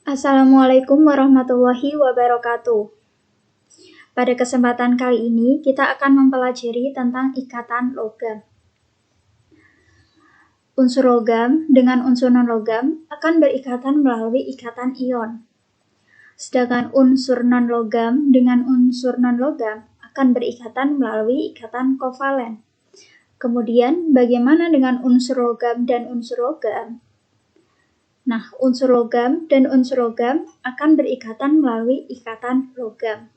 Assalamualaikum warahmatullahi wabarakatuh. Pada kesempatan kali ini, kita akan mempelajari tentang ikatan logam. Unsur logam dengan unsur non-logam akan berikatan melalui ikatan ion. Sedangkan unsur non-logam dengan unsur non-logam akan berikatan melalui ikatan kovalen. Kemudian, bagaimana dengan unsur logam dan unsur logam? Nah, unsur logam dan unsur logam akan berikatan melalui ikatan logam.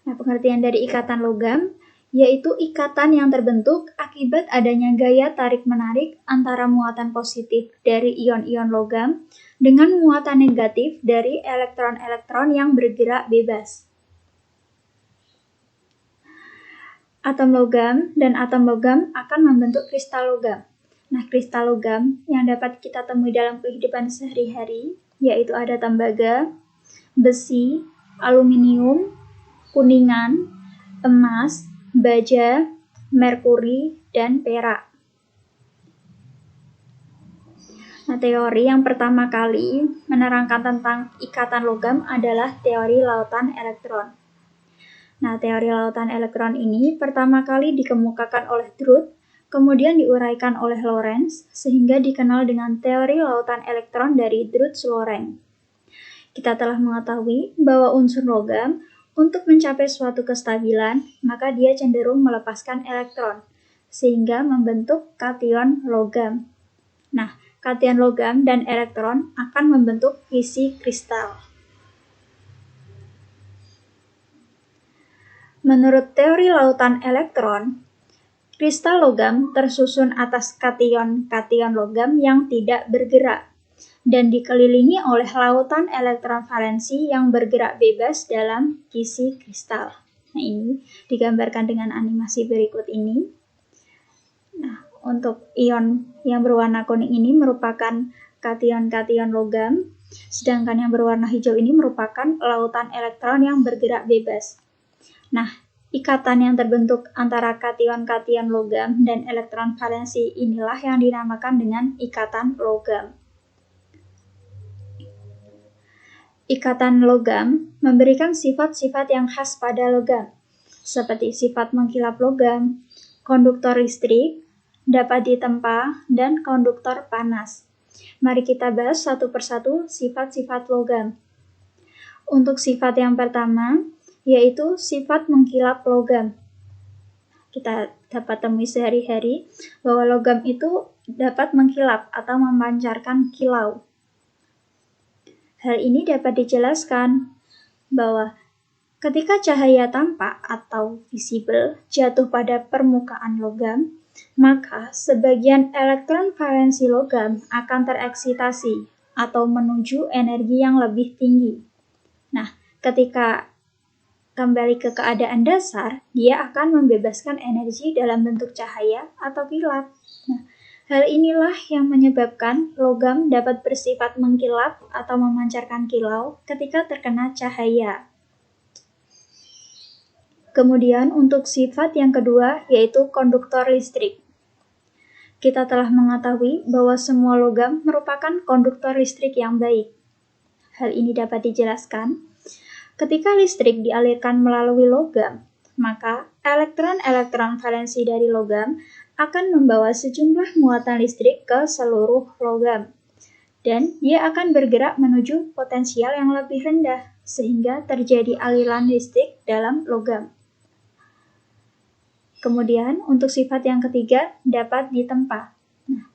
Nah, pengertian dari ikatan logam yaitu ikatan yang terbentuk akibat adanya gaya tarik-menarik antara muatan positif dari ion-ion logam dengan muatan negatif dari elektron-elektron yang bergerak bebas. Atom logam dan atom logam akan membentuk kristal logam. Nah, kristal logam yang dapat kita temui dalam kehidupan sehari-hari yaitu ada tembaga, besi, aluminium, kuningan, emas, baja, merkuri, dan perak. Nah, teori yang pertama kali menerangkan tentang ikatan logam adalah teori lautan elektron. Nah, teori lautan elektron ini pertama kali dikemukakan oleh Drude, kemudian diuraikan oleh Lorentz, sehingga dikenal dengan teori lautan elektron dari Drude-Lorentz. Kita telah mengetahui bahwa unsur logam untuk mencapai suatu kestabilan, maka dia cenderung melepaskan elektron, sehingga membentuk kation logam. Nah, kation logam dan elektron akan membentuk isi kristal. Menurut teori lautan elektron, kristal logam tersusun atas kation-kation logam yang tidak bergerak dan dikelilingi oleh lautan elektron valensi yang bergerak bebas dalam isi kristal. Nah, ini digambarkan dengan animasi berikut ini. Nah, untuk ion yang berwarna kuning ini merupakan kation-kation logam, sedangkan yang berwarna hijau ini merupakan lautan elektron yang bergerak bebas. Nah, ikatan yang terbentuk antara kation-kation logam dan elektron valensi inilah yang dinamakan dengan ikatan logam. Ikatan logam memberikan sifat-sifat yang khas pada logam, seperti sifat mengkilap logam, konduktor listrik, dapat ditempa, dan konduktor panas. Mari kita bahas satu persatu sifat-sifat logam. Untuk sifat yang pertama, yaitu sifat mengkilap logam. Kita dapat temui sehari-hari bahwa logam itu dapat mengkilap atau memancarkan kilau. Hal ini dapat dijelaskan bahwa ketika cahaya tampak atau visible jatuh pada permukaan logam, maka sebagian elektron valensi logam akan tereksitasi atau menuju energi yang lebih tinggi. Nah, ketika kembali ke keadaan dasar, dia akan membebaskan energi dalam bentuk cahaya atau kilat. Nah, hal inilah yang menyebabkan logam dapat bersifat mengkilap atau memancarkan kilau ketika terkena cahaya. Kemudian untuk sifat yang kedua yaitu konduktor listrik. Kita telah mengetahui bahwa semua logam merupakan konduktor listrik yang baik. Hal ini dapat dijelaskan ketika listrik dialirkan melalui logam, maka elektron-elektron valensi dari logam akan membawa sejumlah muatan listrik ke seluruh logam. Dan dia akan bergerak menuju potensial yang lebih rendah, sehingga terjadi aliran listrik dalam logam. Kemudian untuk sifat yang ketiga dapat ditempa. Nah,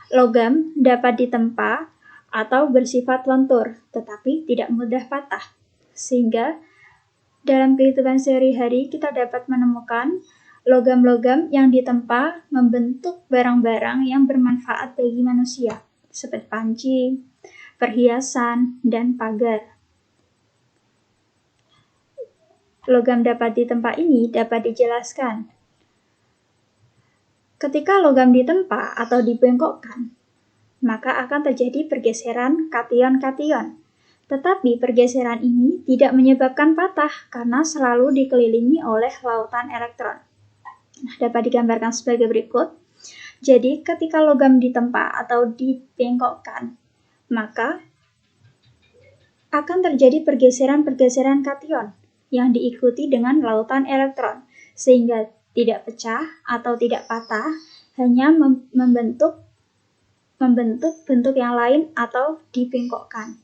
logam dapat ditempa atau bersifat lentur, tetapi tidak mudah patah. Sehingga dalam kehidupan sehari-hari kita dapat menemukan logam-logam yang ditempa membentuk barang-barang yang bermanfaat bagi manusia, seperti panci, perhiasan, dan pagar. Logam dapat ditempa ini dapat dijelaskan. Ketika logam ditempa atau dibengkokkan, maka akan terjadi pergeseran kation-kation. Tetapi pergeseran ini tidak menyebabkan patah karena selalu dikelilingi oleh lautan elektron. Nah, dapat digambarkan sebagai berikut. Jadi, ketika logam ditempa atau dibengkokkan, maka akan terjadi pergeseran-pergeseran kation yang diikuti dengan lautan elektron, sehingga tidak pecah atau tidak patah, hanya membentuk bentuk yang lain atau dibengkokkan.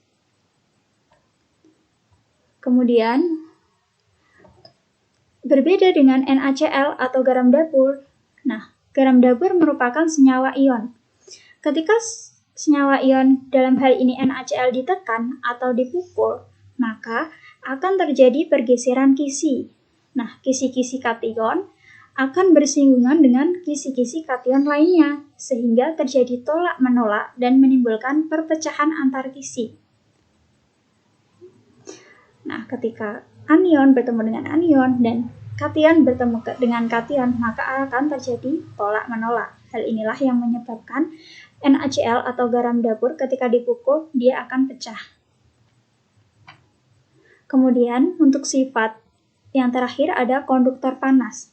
Kemudian, berbeda dengan NaCl atau garam dapur. Nah, garam dapur merupakan senyawa ion. Ketika senyawa ion, dalam hal ini NaCl, ditekan atau dipukul, maka akan terjadi pergeseran kisi. Nah, kisi-kisi kation akan bersinggungan dengan kisi-kisi kation lainnya, sehingga terjadi tolak-menolak dan menimbulkan perpecahan antar kisi. Nah, ketika anion bertemu dengan anion dan kation bertemu dengan kation, maka akan terjadi tolak-menolak. Hal inilah yang menyebabkan NaCl atau garam dapur ketika dipukul, dia akan pecah. Kemudian, untuk sifat yang terakhir ada konduktor panas.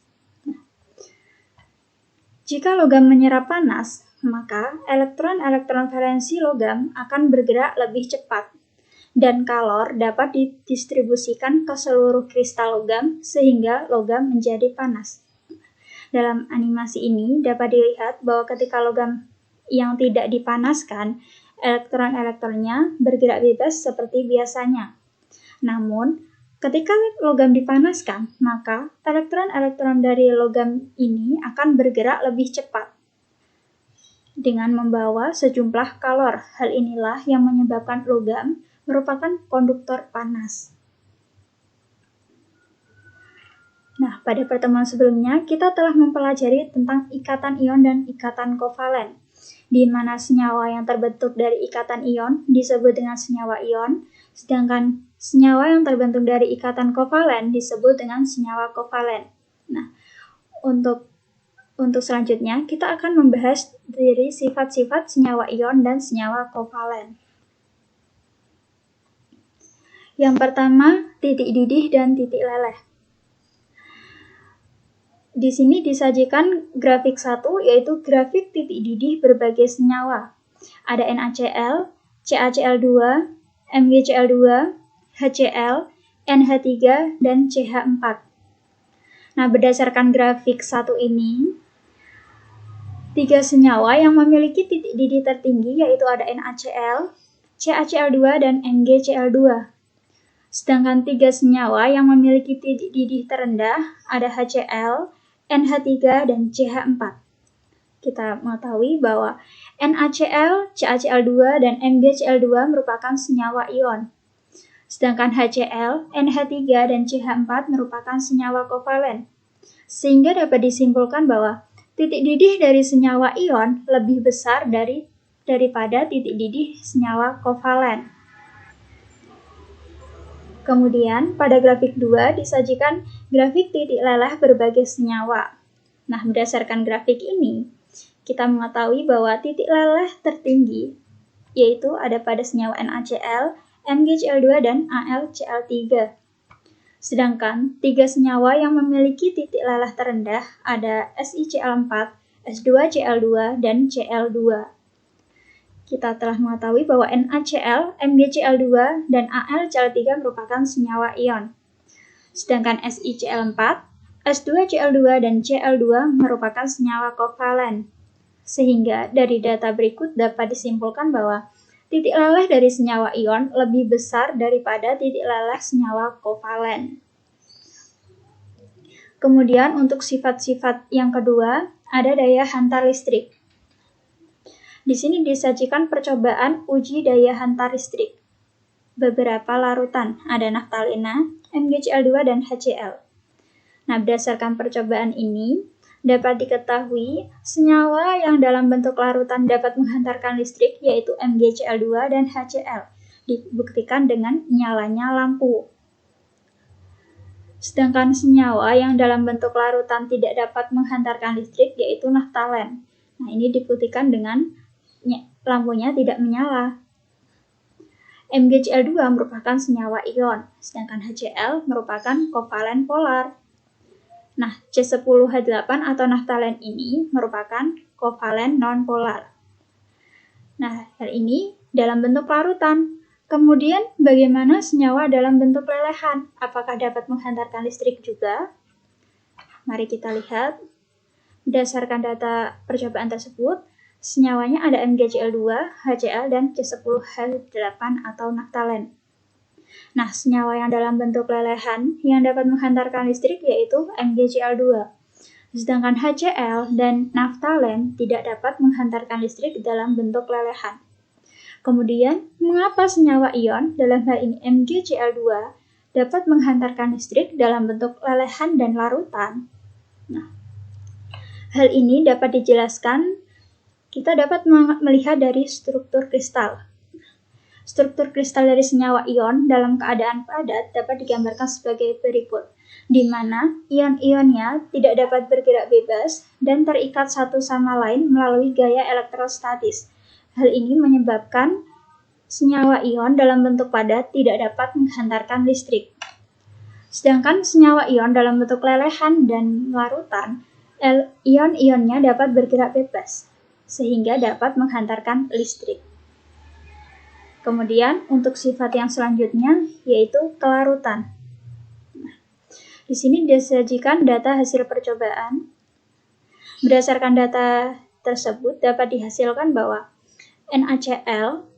Jika logam menyerap panas, maka elektron-elektron valensi logam akan bergerak lebih cepat, dan kalor dapat didistribusikan ke seluruh kristal logam sehingga logam menjadi panas. Dalam animasi ini dapat dilihat bahwa ketika logam yang tidak dipanaskan, elektron-elektronnya bergerak bebas seperti biasanya. Namun, ketika logam dipanaskan, maka elektron-elektron dari logam ini akan bergerak lebih cepat dengan membawa sejumlah kalor. Hal inilah yang menyebabkan logam merupakan konduktor panas. Nah, pada pertemuan sebelumnya kita telah mempelajari tentang ikatan ion dan ikatan kovalen, di mana senyawa yang terbentuk dari ikatan ion disebut dengan senyawa ion, sedangkan senyawa yang terbentuk dari ikatan kovalen disebut dengan senyawa kovalen. Nah, untuk selanjutnya kita akan membahas dari sifat-sifat senyawa ion dan senyawa kovalen. Yang pertama, titik didih dan titik leleh. Di sini disajikan grafik 1, yaitu grafik titik didih berbagai senyawa. Ada NaCl, CaCl2, MgCl2, HCl, NH3, dan CH4. Nah, berdasarkan grafik 1 ini, 3 senyawa yang memiliki titik didih tertinggi yaitu ada NaCl, CaCl2, dan MgCl2. Sedangkan 3 senyawa yang memiliki titik didih terendah ada HCl, NH3, dan CH4. Kita mengetahui bahwa NaCl, CaCl2, dan MgCl2 merupakan senyawa ion. Sedangkan HCl, NH3, dan CH4 merupakan senyawa kovalen. Sehingga dapat disimpulkan bahwa titik didih dari senyawa ion lebih besar daripada titik didih senyawa kovalen. Kemudian, pada grafik 2 disajikan grafik titik leleh berbagai senyawa. Nah, berdasarkan grafik ini, kita mengetahui bahwa titik leleh tertinggi yaitu ada pada senyawa NaCl, MgCl2, dan AlCl3. Sedangkan 3 senyawa yang memiliki titik leleh terendah ada SiCl4, S2Cl2, dan Cl2. Kita telah mengetahui bahwa NaCl, MgCl2, dan AlCl3 merupakan senyawa ion. Sedangkan SiCl4, S2Cl2, dan Cl2 merupakan senyawa kovalen. Sehingga dari data berikut dapat disimpulkan bahwa titik leleh dari senyawa ion lebih besar daripada titik leleh senyawa kovalen. Kemudian untuk sifat-sifat yang kedua, ada daya hantar listrik. Di sini disajikan percobaan uji daya hantar listrik. Beberapa larutan, ada naftalena, MgCl2, dan HCl. Nah, berdasarkan percobaan ini, dapat diketahui senyawa yang dalam bentuk larutan dapat menghantarkan listrik yaitu MgCl2 dan HCl, dibuktikan dengan nyalanya lampu. Sedangkan senyawa yang dalam bentuk larutan tidak dapat menghantarkan listrik yaitu naftalen. Nah, ini dibuktikan dengan lampunya tidak menyala. MgCl2 merupakan senyawa ion, sedangkan HCl merupakan kovalen polar. Nah, C10H8 atau naftalen ini merupakan kovalen non-polar. Nah, hal ini dalam bentuk larutan. Kemudian, bagaimana senyawa dalam bentuk lelehan? Apakah dapat menghantarkan listrik juga? Mari kita lihat. Berdasarkan data percobaan tersebut, senyawanya ada MgCl2, HCl, dan C10H8 atau naftalen. Nah, senyawa yang dalam bentuk lelehan yang dapat menghantarkan listrik yaitu MgCl2. Sedangkan HCl dan naftalen tidak dapat menghantarkan listrik dalam bentuk lelehan. Kemudian, mengapa senyawa ion, dalam hal ini MgCl2, dapat menghantarkan listrik dalam bentuk lelehan dan larutan? Nah, hal ini dapat dijelaskan, kita dapat melihat dari struktur kristal. Struktur kristal dari senyawa ion dalam keadaan padat dapat digambarkan sebagai berikut, di mana ion-ionnya tidak dapat bergerak bebas dan terikat satu sama lain melalui gaya elektrostatis. Hal ini menyebabkan senyawa ion dalam bentuk padat tidak dapat menghantarkan listrik. Sedangkan senyawa ion dalam bentuk lelehan dan larutan, ion-ionnya dapat bergerak bebas, sehingga dapat menghantarkan listrik. Kemudian, untuk sifat yang selanjutnya, yaitu kelarutan. Nah, di sini disajikan data hasil percobaan. Berdasarkan data tersebut, dapat dihasilkan bahwa NaCl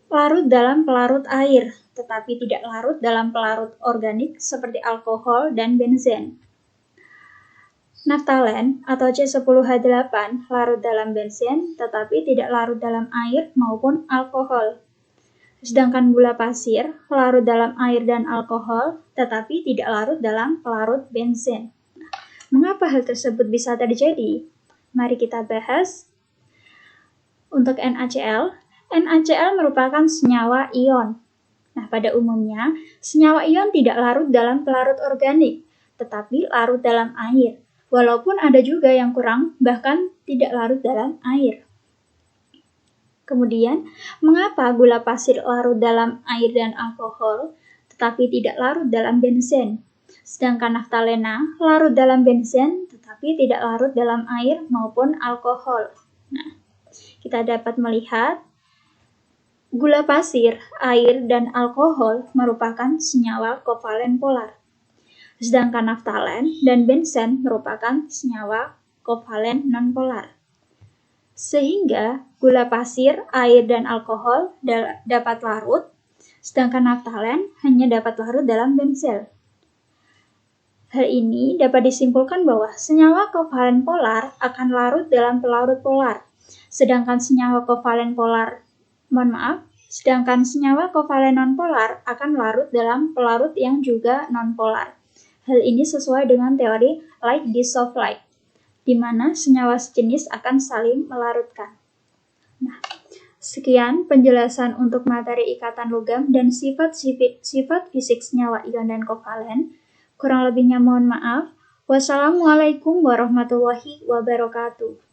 larut dalam pelarut air, tetapi tidak larut dalam pelarut organik seperti alkohol dan benzen. Naftalen atau C10H8 larut dalam benzen, tetapi tidak larut dalam air maupun alkohol. Sedangkan gula pasir larut dalam air dan alkohol, tetapi tidak larut dalam pelarut benzen. Nah, mengapa hal tersebut bisa terjadi? Mari kita bahas. Untuk NaCl merupakan senyawa ion. Nah, pada umumnya, senyawa ion tidak larut dalam pelarut organik, tetapi larut dalam air. Walaupun ada juga yang kurang, bahkan tidak larut dalam air. Kemudian, mengapa gula pasir larut dalam air dan alkohol, tetapi tidak larut dalam benzen? Sedangkan naftalena larut dalam benzen, tetapi tidak larut dalam air maupun alkohol. Nah, kita dapat melihat gula pasir, air, dan alkohol merupakan senyawa kovalen polar. Sedangkan naftalen dan benzen merupakan senyawa kovalen nonpolar. Sehingga gula pasir, air, dan alkohol dapat larut, sedangkan naftalen hanya dapat larut dalam benzen. Hal ini dapat disimpulkan bahwa senyawa kovalen polar akan larut dalam pelarut polar, sedangkan senyawa kovalen nonpolar akan larut dalam pelarut yang juga nonpolar. Hal ini sesuai dengan teori like dissolve like, di mana senyawa sejenis akan saling melarutkan. Nah, sekian penjelasan untuk materi ikatan logam dan sifat fisik senyawa ion dan kovalen. Kurang lebihnya mohon maaf. Wassalamualaikum warahmatullahi wabarakatuh.